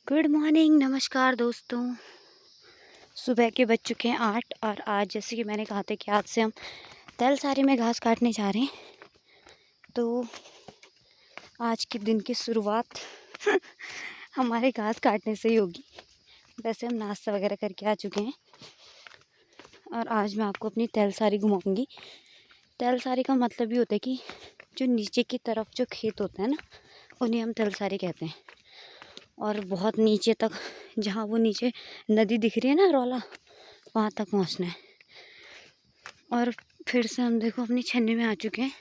Good morning, नमस्कार दोस्तों। सुबह के बज चुके हैं 8 और आज जैसे कि मैंने कहा था कि आज से हम तलसारी में घास काटने जा रहे हैं। तो आज के दिन की शुरुआत हमारे घास काटने से ही होगी। वैसे हम नाश्ता वगैरह करके आ चुके हैं और आज मैं आपको अपनी तलसारी घुमाऊंगी। तलसारी का मतलब ये होता है कि जो नीचे की तरफ जो खेत होते हैं ना, उन्हें हम तलसारी कहते हैं। और बहुत नीचे तक, जहाँ वो नीचे नदी दिख रही है ना, रौला, वहाँ तक पहुँचना है। और फिर से हम देखो अपनी छन्नी में आ चुके हैं।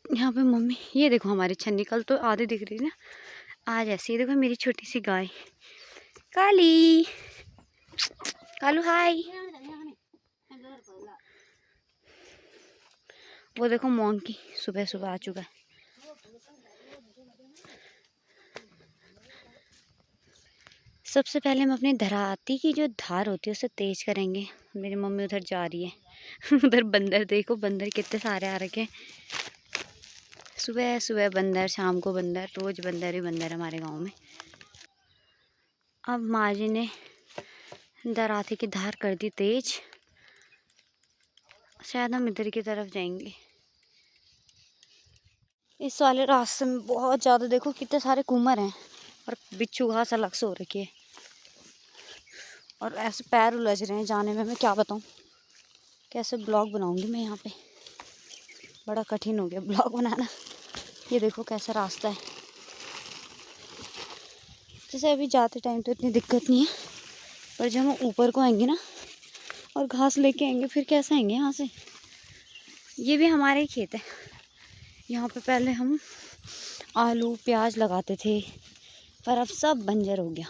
यहाँ पे मम्मी, ये देखो हमारी छन्नी, कल तो आधी दिख रही थी ना, आज ऐसी। ये देखो मेरी छोटी सी गाय काली, कालू हाय। वो देखो मोंकी सुबह सुबह आ चुका है। सबसे पहले हम अपनी धराती की जो धार होती है उसे तेज करेंगे। मेरी मम्मी उधर जा रही है उधर बंदर देखो, बंदर कितने सारे आ रखे हैं। सुबह सुबह बंदर, शाम को बंदर, रोज बंदर ही बंदर हमारे गांव में। अब माँ जी ने धराती की धार कर दी तेज। शायद हम इधर की तरफ जाएंगे। इस वाले रास्ते में बहुत ज़्यादा देखो कितने सारे कुमर हैं और बिच्छू घास अलग से हो रखी है। और ऐसे पैर उलझ रहे हैं जाने में, मैं क्या बताऊँ। कैसे ब्लॉग बनाऊंगी मैं यहाँ पे, बड़ा कठिन हो गया ब्लॉग बनाना। ये देखो कैसा रास्ता है। जैसे अभी जाते टाइम तो इतनी दिक्कत नहीं है, पर जब हम ऊपर को आएंगे ना और घास लेके आएंगे, फिर कैसे आएंगे यहाँ से। ये भी हमारे ही खेत है। यहाँ पे पहले हम आलू प्याज लगाते थे, पर अब सब बंजर हो गया।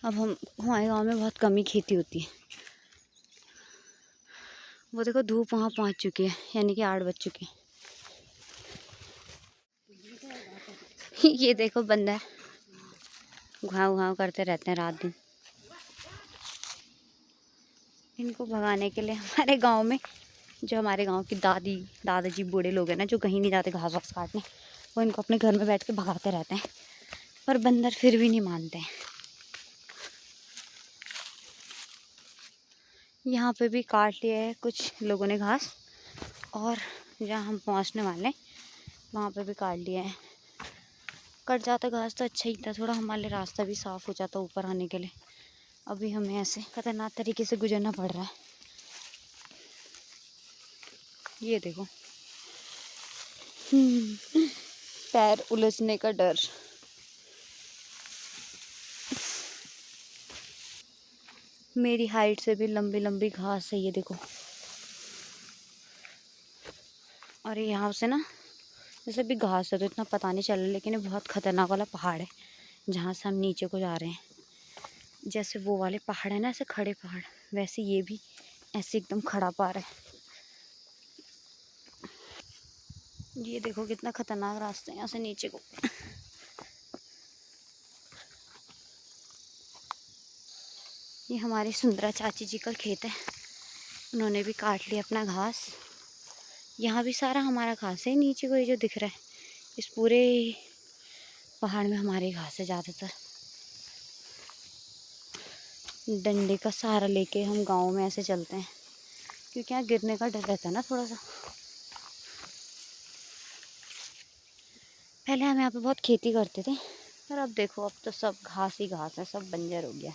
अब हमारे गांव में बहुत कम ही खेती होती है। वो देखो धूप वहाँ पहुँच चुकी है, यानी कि 8 बज चुके हैं। ये देखो बंदर घाव घाव करते रहते हैं रात दिन। इनको भगाने के लिए हमारे गांव में, जो हमारे गांव की दादी दादाजी बूढ़े लोग हैं ना, जो कहीं नहीं जाते घास वास काटने, वो इनको अपने घर में बैठ के भगाते रहते हैं। पर बंदर फिर भी नहीं मानते हैं। यहाँ पे भी काट लिया है कुछ लोगों ने घास, और जहाँ हम पहुँचने वाले हैं वहाँ पे भी काट लिया है। कट जाता घास तो अच्छा ही था, थोड़ा हमारे लिए रास्ता भी साफ़ हो जाता ऊपर आने के लिए। अभी हमें ऐसे खतरनाक तरीके से गुजरना पड़ रहा है। ये देखो पैर उलझने का डर। मेरी हाइट से भी लंबी लंबी घास है, ये देखो। और यहाँ से ना, जैसे भी घास है तो इतना पता नहीं चल रहा, लेकिन ये बहुत खतरनाक वाला पहाड़ है जहाँ से हम नीचे को जा रहे हैं। जैसे वो वाले पहाड़ है ना, ऐसे खड़े पहाड़, वैसे ये भी ऐसे एकदम खड़ा पहाड़ है। ये देखो कितना खतरनाक रास्ता है यहाँ से नीचे को। ये हमारी सुंदरा चाची जी का खेत है, उन्होंने भी काट लिया अपना घास। यहाँ भी सारा हमारा घास है। नीचे को ये जो दिख रहा है, इस पूरे पहाड़ में हमारे घास है ज़्यादातर। डंडे का सहारा लेके हम गांव में ऐसे चलते हैं, क्योंकि यहाँ गिरने का डर रहता है ना थोड़ा सा। पहले हम यहाँ पे बहुत खेती करते थे, पर अब देखो अब तो सब घास ही घास है, सब बंजर हो गया।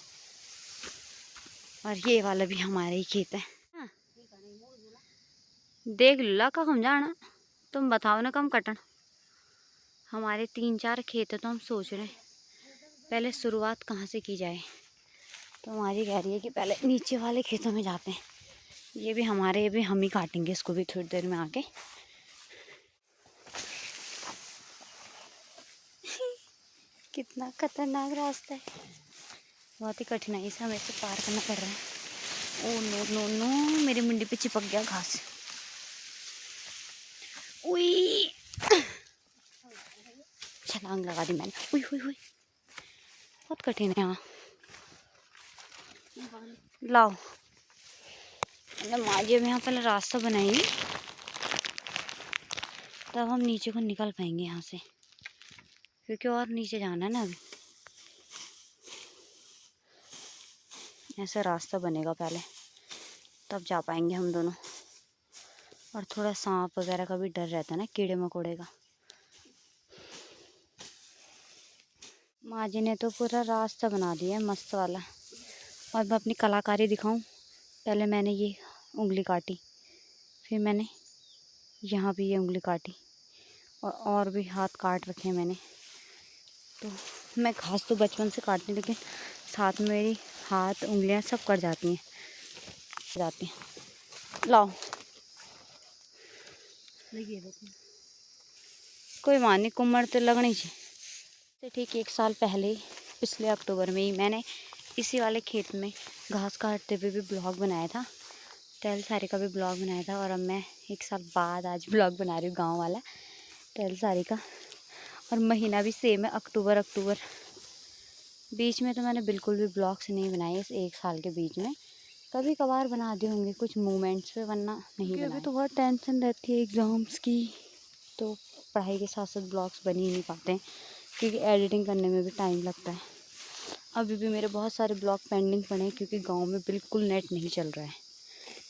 और ये वाला भी हमारे ही खेत है। हाँ। देख ला का हम जाना, तुम बताओ ना कम कटन। हमारे 3-4 खेत है, तो हम सोच रहे हैं पहले शुरुआत कहाँ से की जाए। तो हमारी कह रही है कि पहले नीचे वाले खेतों में जाते हैं। ये भी हमारे, ये भी हम ही काटेंगे इसको भी थोड़ी देर में आके। कितना खतरनाक रास्ता है, बहुत ही कठिनाई से हमें इसे पार करना पड़ रहा है। ओ नो नो नो, मेरी मुंडी पे चिपक गया घास। उई, छलांग लगा दी मैंने। उई हुई हुई, बहुत कठिन है यहाँ। लाओ, माँ जी में यहाँ पहले रास्ता बनाएंगे, तब हम नीचे को निकल पाएंगे यहाँ से, क्योंकि और नीचे जाना है ना अभी। ऐसा रास्ता बनेगा पहले, तब जा पाएंगे हम दोनों। और थोड़ा सांप वगैरह का भी डर रहता है ना, कीड़े मकोड़े का। माँ जी ने तो पूरा रास्ता बना दिया है मस्त वाला। और मैं अपनी कलाकारी दिखाऊं, पहले मैंने ये उंगली काटी, फिर मैंने यहाँ भी ये उंगली काटी, और भी हाथ काट रखे हैं मैंने। तो मैं घास तो बचपन से काटती, लेकिन साथ में मेरी हाथ उंगलियां सब कट जाती हैं। लाओ कोई बात नहीं, कुम्मड़ तो लगनी चाहिए। तो ठीक 1 साल पहले, पिछले अक्टूबर में ही मैंने इसी वाले खेत में घास काटते हुए भी ब्लॉग बनाया था, तहल सारी का भी ब्लॉग बनाया था। और अब मैं 1 साल बाद आज ब्लॉग बना रही हूँ, गांव वाला तहल सारी का। और महीना भी सेम है, अक्टूबर। बीच में तो मैंने बिल्कुल भी ब्लॉग्स नहीं बनाए इस 1 साल के बीच में। कभी कभार बना दी होंगी कुछ मोमेंट्स पे, वरना नहीं बनाए। अभी तो बहुत टेंशन रहती है एग्ज़ाम्स की, तो पढ़ाई के साथ साथ ब्लॉग्स बन ही नहीं पाते हैं, क्योंकि एडिटिंग करने में भी टाइम लगता है। अभी भी मेरे बहुत सारे ब्लॉग पेंडिंग पड़े हैं, क्योंकि गांव में बिल्कुल नेट नहीं चल रहा है।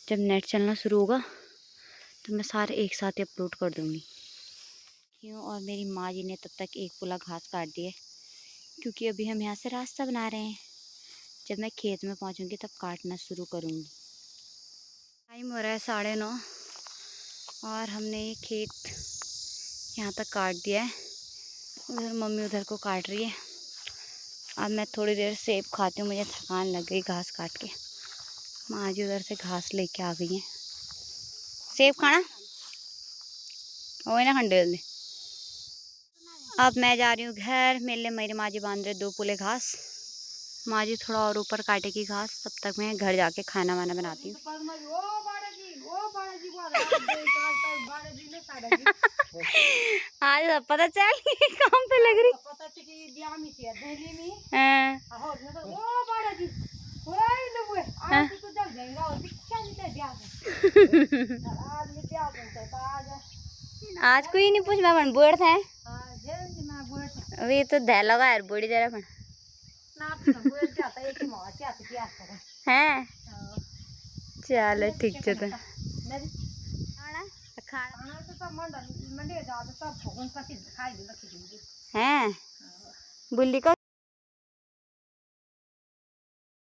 जब नेट चलना शुरू होगा तो मैं सारे एक साथ ही अपलोड कर दूँगी। क्यों? और मेरी माँ जी ने तब तक एक पुला घास काट दिया, क्योंकि अभी हम यहाँ से रास्ता बना रहे हैं। जब मैं खेत में पहुँचूँगी तब काटना शुरू करूँगी। टाइम हो रहा है 9:30, और हमने ये खेत यहाँ तक काट दिया है। उधर मम्मी उधर को काट रही है। अब मैं थोड़ी देर सेब खाती हूँ, मुझे थकान लग गई घास काट के। माँ जी उधर से घास लेके आ गई हैं। सेब खाना हो ना खंडे। अब मैं जा रही हूँ घर, मेरे मेरी माँ जी बांध रहे 2 पुले घास। माँ जी थोड़ा और ऊपर काटेगी घास, तब तक मैं घर जाके खाना वाना बनाती हूँ। आज पता चल काम पे लग रही। आज कोई नहीं पूछ, मैं बोड़ था अभी तो दे लगा यार बड़ी जरा पण हैं। चलो ठीक है। तो हैं बुल्ली का